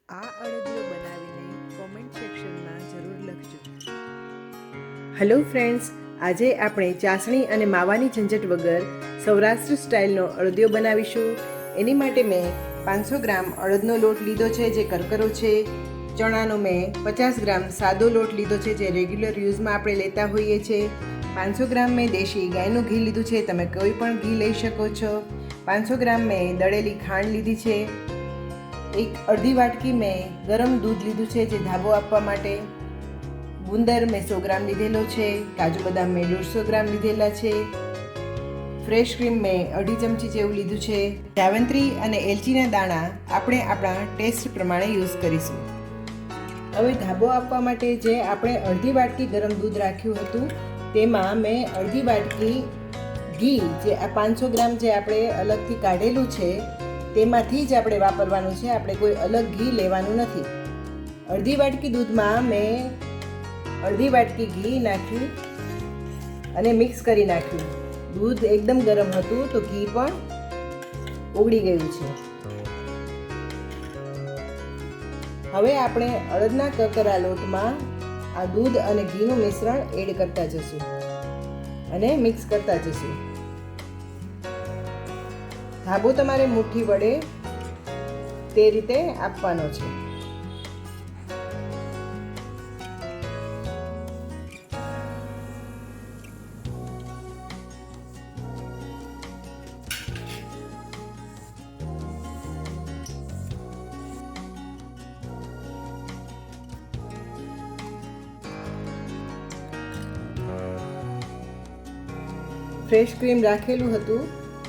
આ અડદિયો બનાવીને કોમેન્ટ સેક્શનમાં જરૂર લખજો. હેલો ફ્રેન્ડ્સ, આજે આપણે ચાસણી અને માવાની ઝંઝટ વગર સૌરાષ્ટ્ર સ્ટાઇલનો અડદિયો બનાવીશું. એની માટે મેં 500 ગ્રામ અડદનો લોટ લીધો છે જે કરકરો છે. ચણાનો મેં 50 ગ્રામ સાદો લોટ લીધો છે જે રેગ્યુલર યુઝમાં આપણે લેતા હોઈએ છીએ. 500 ગ્રામ મેં દેશી ગાયનું ઘી લીધું છે, તમે કોઈ પણ ઘી લઈ શકો છો. 500 ગ્રામ મેં દળેલી ખાંડ લીધી છે. એક અડધી વાટકી મેં ગરમ દૂધ લીધું છે જે ધાબો આપવા માટે. ગુંદર મેં 100 ગ્રામ લીધેલો છે. કાજુ બદામ મેં 150 ગ્રામ લીધેલા છે. ફ્રેશ ક્રીમ મેં અડધી ચમચી જેવું લીધું છે. જાવંત્રી અને એલચીના દાણા આપણે આપણા ટેસ્ટ પ્રમાણે યુઝ કરીશું. હવે ધાબો આપવા માટે જે આપણે અડધી વાટકી ગરમ દૂધ રાખ્યું હતું તેમાં મેં અડધી વાટકી ઘી, જે આ 500 ગ્રામ જે આપણે અલગથી કાઢેલું છે તેમાંથી જ આપણે વાપરવાનું છે, આપણે કોઈ અલગ ઘી લેવાનું નથી. અડધી વાટકી દૂધમાં મેં અડધી વાટકી ઘી નાખ્યું અને મિક્સ કરી નાખ્યું. દૂધ એકદમ ગરમ હતું તો ઘી પણ ઓગળી ગયું છે. હવે આપણે અડદના કરકરા લોટમાં આ દૂધ અને ઘીનું મિશ્રણ એડ કરતા જશું અને મિક્સ કરતા જશું. ધાબો તમારે મુઠ્ઠી વડે તે રીતે આપવાનો છે. ફ્રેશ ક્રીમ રાખેલું હતું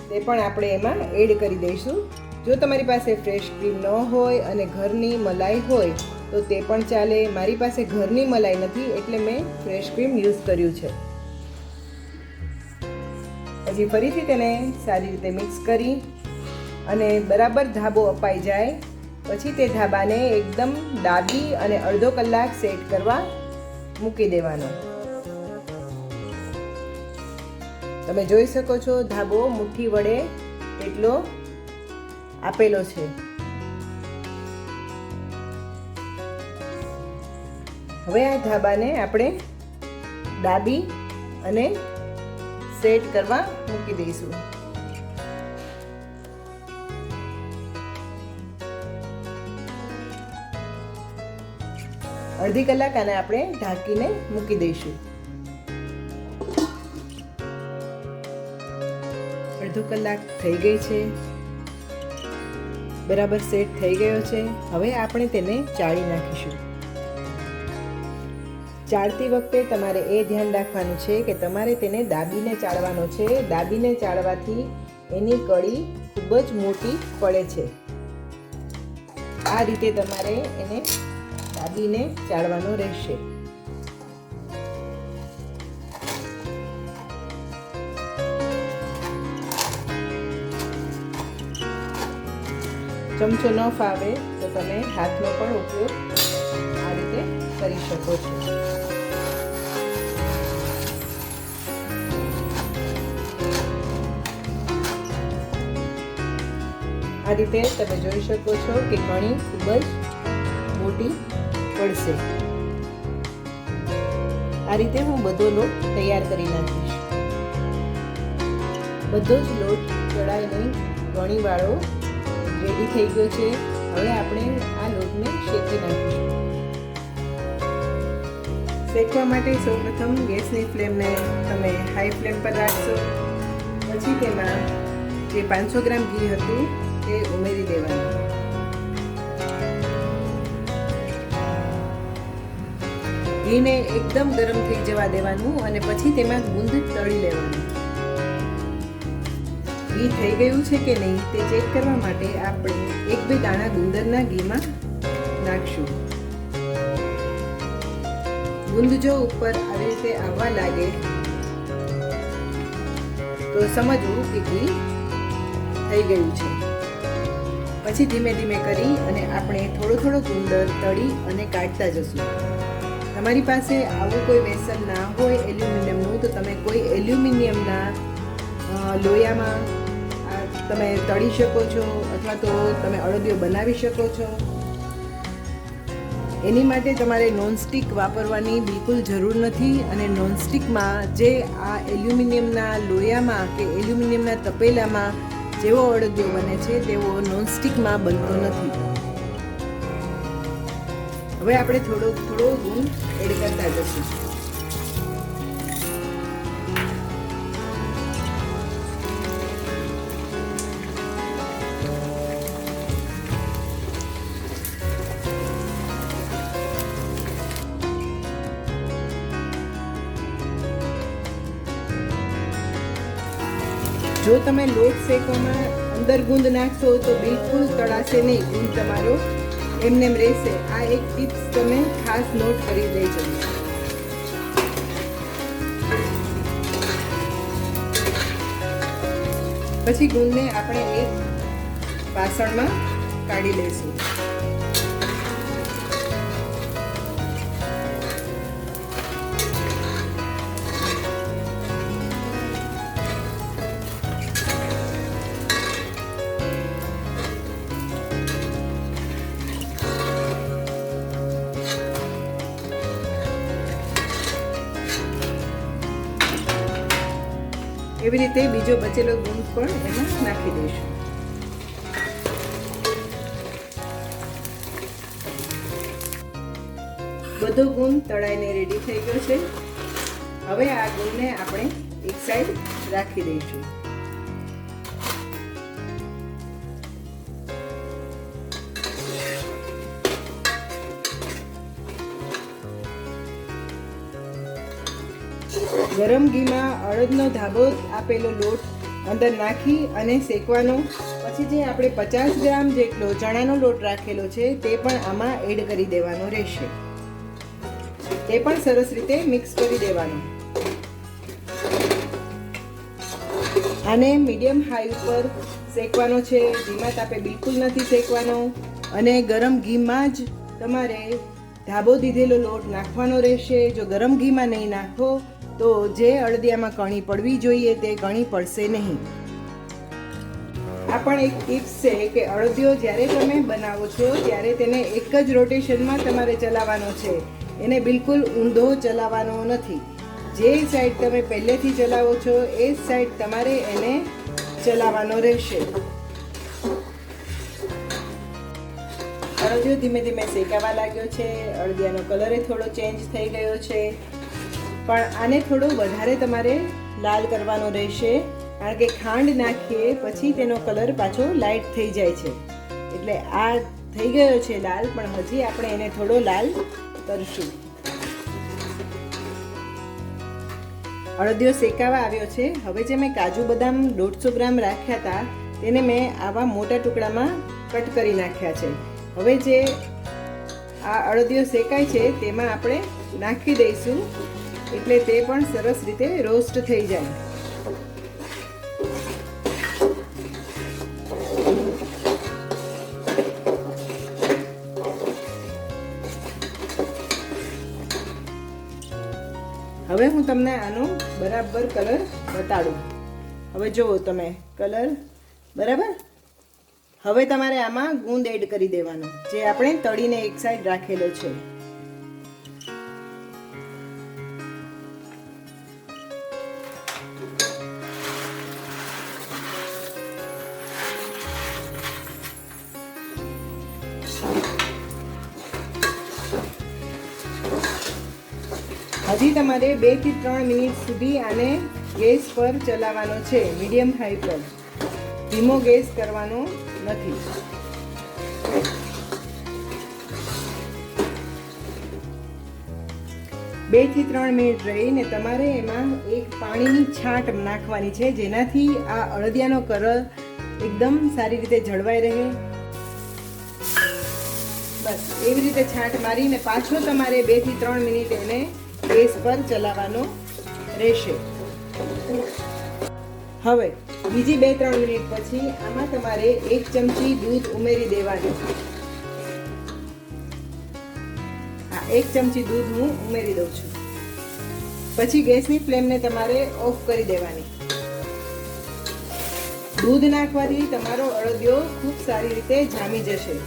તે પણ આપણે એમાં એડ કરી દઈશું. જો તમારી પાસે ફ્રેશ ક્રીમ ન હોય અને ઘરની મલાઈ હોય તો તે પણ ચાલે. મારી પાસે ઘરની મલાઈ નથી એટલે મેં ફ્રેશ ક્રીમ યુઝ કર્યું છે. પછી ફરીથી તેને સારી રીતે મિક્સ કરી અને બરાબર ધાબો અપાઈ જાય પછી તે ધાબાને એકદમ દાબી અને અડધો કલાક સેટ કરવા મૂકી દેવાનો. તમે જોઈ શકો છો ધાબો મુઠ્ઠી વડે એટલો આપેલો છે. હવે આ ધાબાને આપણે દાબી અને સેટ કરવા મૂકી દઈશું. અડધી કલાક આને આપણે ઢાંકીને મૂકી દઈશું. અડધો કલાક થઈ ગઈ છે, બરાબર સેટ થઈ ગયો છે. હવે આપણે તેને ચાળી નાખીશું. ચાળતી વખતે તમારે એ ધ્યાન રાખવાનું છે કે તમારે તેને દાબીને ચાળવાનો છે. દાબીને ચાળવાથી એની કળી ખૂબ જ મોટી પડે છે. આ રીતે તમારે એને દાબીને ચાળવાનું રહેશે. ચમચો ન ફાવે તો તમે હાથનો પણ ઉપયોગ આ રીતે કરી શકો છો. આ રીતે તમે જોઈ શકો છો કે કણી ખૂબ જ મોટી પડશે. આ રીતે હું બધો લોટ તૈયાર કરી નાખીશ. બધો જ લોટ ચડાઈને કણીવાળો રેડી થઈ ગયો છે. હવે આપણે આ લોટને શેકી નાખીશું. શેકવા માટે સૌપ્રથમ ગેસની ફ્લેમને તમે હાઈ ફ્લેમ પર રાખશો. પછી તેમાં જે 500 ગ્રામ ઘી હતું તે ઉમેરી દેવાનું. ઘીને એકદમ ગરમ થઈ જવા દેવાનું અને પછી તેમાં ગુંદ તળી લેવાનું. ઘી થઈ ગયું છે કે નહીં તે ચેક કરવા માટે આપણે 1-2 દાણા ગુંદરના ઘીમાં નાખશું. ગુંદ જો ઉપર આવી રીતે આવવા લાગે તો સમજવું કે ઘી થઈ ગયું છે. પછી ધીમે ધીમે કરી અને આપણે થોડો થોડો ગુંદર તળી અને કાઢતા જશું. તમારી પાસે આવું કોઈ વેસન ના હોય એલ્યુમિનિયમનું તો તમે કોઈ એલ્યુમિનિયમના લોયામાં તમે તળી શકો છો અથવા તો તમે અડદિયો બનાવી શકો છો. એની માટે તમારે નોનસ્ટિક વાપરવાની બિલકુલ જરૂર નથી. અને નોનસ્ટિકમાં જે આ એલ્યુમિનિયમના લોયામાં કે એલ્યુમિનિયમના તપેલામાં જેવો અડદિયો બને છે તેવો નોનસ્ટિકમાં બનતો નથી. હવે આપણે થોડો ગુણ એડ કરતા જશું. જો તમે લોટ શેકવામાં અંદર ગુંદ નાખશો તો બિલકુલ તળાશે નહીં. ગુંદ તમારો એમનેમ રહેશે. આ એક ટિપ્સ તમે ખાસ નોટ કરી લેજો. પછી ગુંદને આપણે એક વાસણમાં કાઢી લઈશું. એવી રીતે બીજો બચેલો ગુંદ પણ એમાં નાખી દઈશું. બધો ગુંદ તળાઈને રેડી થઈ ગયો છે. હવે આ ગુંદને આપણે એક સાઈડ રાખી દઈશું. ગરમ ઘીમાં અડદનો ધાબો આપેલો લોટ અંદર નાખી અને શેકવાનો. પછી જે આપણે 50 ગ્રામ જેટલો ચણાનો લોટ રાખેલો છે તે પણ આમાં એડ કરી દેવાનો રહેશે. તે પણ સરસ રીતે મિક્સ કરી દેવાનો. આને મીડિયમ હાઈ ઉપર શેકવાનો છે. ધીમા તાપે બિલકુલ નથી શેકવાનો. અને ગરમ ઘીમાં જ તમારે ધાબો દીધેલો લોટ નાખવાનો રહેશે. જો ગરમ ઘીમાં નહીં નાખો તો જે અડદિયામાં કણી પડવી જોઈએ તે કણી પડશે નહીં. આ પણ એક ટિપ્સ છે કે અડદિયો જ્યારે તમે બનાવો છો ત્યારે તેને એક જ રોટેશનમાં તમારે ચલાવવાનો છે. એને બિલકુલ ઊંધો ચલાવવાનો નથી. જે સાઈડ તમે પહેલેથી ચલાવો છો એ જ સાઈડ તમારે એને ચલાવવાનો રહેશે. અડદિયો ધીમે ધીમે શેકાવા લાગ્યો છે. અડદિયાનો કલર થોડો ચેન્જ થઈ ગયો છે. પણ આને થોડો વધારે તમારે લાલ કરવાનો રહેશે. કારણ કે ખાંડ નાખીએ પછી તેનો કલર પાછો લાઇટ થઈ જાય છે. એટલે આ થઈ ગયો છે લાલ, પણ હજી આપણે એને થોડો લાલ કરશું. અડદિયો શેકાવા આવ્યો છે. હવે જે મેં કાજુ બદામ 150 ગ્રામ રાખ્યા હતા તેને મેં આવા મોટા ટુકડામાં કટ કરી નાખ્યા છે. હવે જે આ અડદિયો શેકાય છે તેમાં આપણે નાખી દઈશું. એટલે તે પણ સરસ રીતે રોસ્ટ થઈ જાય. હવે હું તમને આનો બરાબર કલર બતાડું. હવે જુઓ તમે કલર બરાબર. હવે તમારે આમાં ગુંદ એડ કરી દેવાનો જે આપણે તળીને એક સાઈડ રાખેલો છે. હજી તમારે 2 થી 3 મિનિટ સુધી આને ગેસ પર ચલાવવાનો છે. મીડિયમ હાઈ પર. ધીમો ગેસ કરવાનો નથી. 2 થી 3 મિનિટ રહીને તમારે એમાં એક પાણીની છાંટ નાખવાની છે, જેનાથી આ અળદિયાનો કલર એકદમ સારી રીતે જળવાઈ રહે. બસ એવી રીતે છાંટ મારીને પાછો તમારે 2 થી 3 મિનિટ એને ગેસ પર ચલાવવાનો રહેશે. હવે બીજી 2-3 મિનિટ પછી આમાં તમારે 1 ચમચી દૂધ ઉમેરી દેવાનું. આ 1 ચમચી દૂધ હું ઉમેરી દઉં છું. પછી ગેસની ફ્લેમને તમારે ઓફ કરી દેવાની. દૂધ નાખવાથી તમારો અળદિયો ખૂબ સારી રીતે જામી જશે.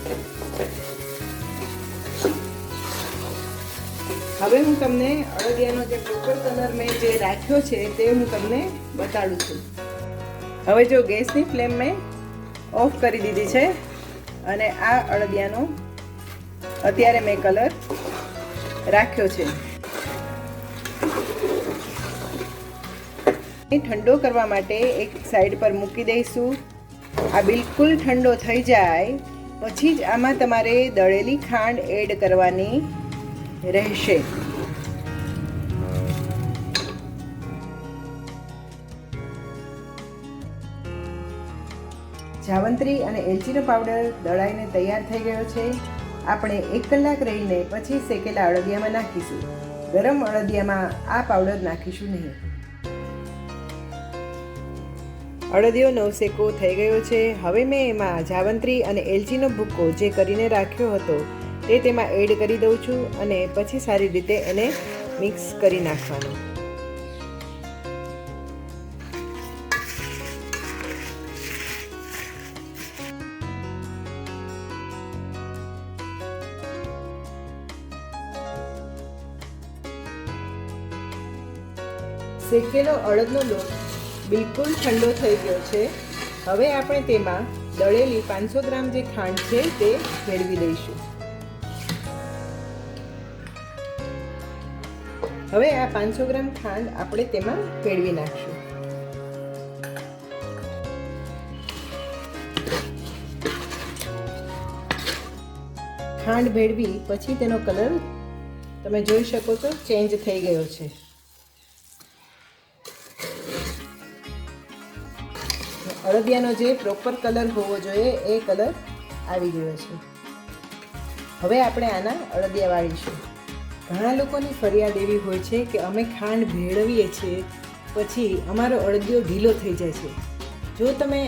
હવે હું તમને અળદિયાનો જે પ્રોપર કલર મેં જે રાખ્યો છે તે હું તમને બતાડું છું. હવે જો ગેસની ફ્લેમ મેં ઓફ કરી દીધી છે અને આ અળદિયાનો અત્યારે મેં કલર રાખ્યો છે. ઠંડો કરવા માટે એક સાઈડ પર મૂકી દઈશું. આ બિલકુલ ઠંડો થઈ જાય પછી જ આમાં તમારે દળેલી ખાંડ એડ કરવાની રહેશે. જાવંત્રી અને એલચીનો પાવડર દળાઈને તૈયાર થઈ ગયો છે. આપણે 1 કલાક રહીને પછી શેકેલા અળદિયામાં નાખીશું. ગરમ અળદિયામાં આ પાવડર નાખીશું નહીં. અળદિયો નવશેકો થઈ ગયો છે. હવે મેં એમાં જાવંત્રી અને એલચીનો ભૂક્કો જે કરીને રાખ્યો હતો તે તેમાં એડ કરી દઉં છું અને પછી સારી રીતે એને મિક્સ કરી નાખવાનું. શેકેલો અડદનો લોટ બિલકુલ ઠંડો થઈ ગયો છે. હવે આપણે તેમાં દળેલી 500 ગ્રામ જે ખાંડ છે તે ભેળવી દઈશું. હવે આ 500 ગ્રામ ખાંડ આપણે તેમાં ભેળવી નાખશું. ખાંડ ભેળવી પછી તેનો કલર તમે જોઈ શકો છો ચેન્જ થઈ ગયો છે. અળદિયાનો જે પ્રોપર કલર હોવો જોઈએ એ કલર આવી ગયો છે. હવે આપણે આના અળદિયા વાળીશું. ઘણા લોકોની ફરિયાદ એવી હોય છે કે અમે ખાંડ ભેળવીએ છીએ પછી અમારો અળદિયો ઢીલો થઈ જાય છે. જો તમે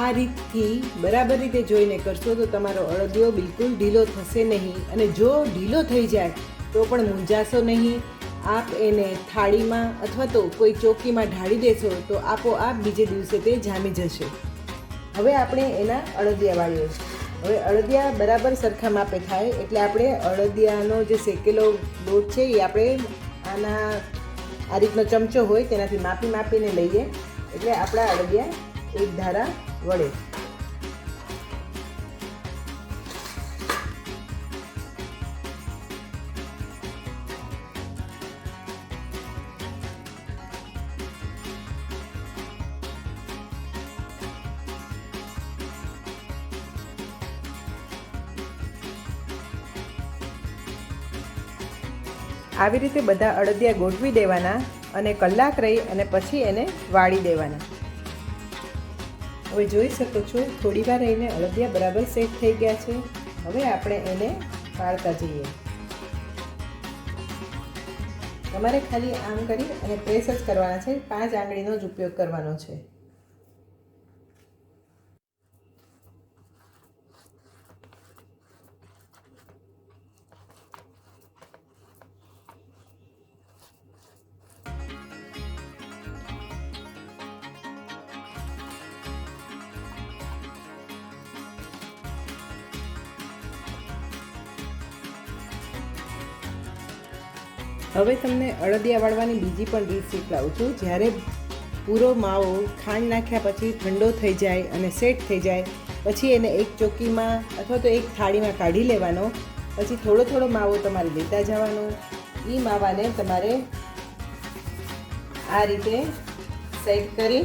આ રીતથી બરાબર રીતે જોઈને કરશો તો તમારો અળદિયો બિલકુલ ઢીલો થશે નહીં. અને જો ઢીલો થઈ જાય તો પણ મૂંઝાશો નહીં. આપ એને થાળીમાં અથવા તો કોઈ ચોકીમાં ઢાળી દેશો તો આપોઆપ બીજે દિવસે તે જામી જશે. હવે આપણે એના અળદિયા વાળીએ. હવે અળદિયા બરાબર સરખા માપે થાય એટલે આપણે અળદિયાનો જે શેકેલો લોટ છે એ આપણે આના આ રીતનો ચમચો હોય તેનાથી માપીને લઈએ એટલે આપણા અળદિયા એક ધારા વળે. આવી રીતે બધા અળદિયા ગોઠવી દેવાના અને કલાક રહી અને પછી એને વાળી દેવાના. હવે જોઈ શકો છો થોડી વાર રહીને અળદિયા બરાબર સેટ થઈ ગયા છે. હવે આપણે એને વાળતા જઈએ. તમારે ખાલી આમ કરી અને પ્રેસ જ કરવાના છે. 5 આંગળીનો જ ઉપયોગ કરવાનો છે. હવે તમને અળદિયા વાળવાની બીજી પણ રીત શીખવાડું છું. જ્યારે પૂરો માવો ખાંડ નાખ્યા પછી ઠંડો થઈ જાય અને સેટ થઈ જાય પછી એને એક ચોકીમાં અથવા તો એક થાળીમાં કાઢી લેવાનો. પછી થોડો થોડો માવો તમારે લેતા જવાનો. એ માવાને તમારે આ રીતે સેટ કરી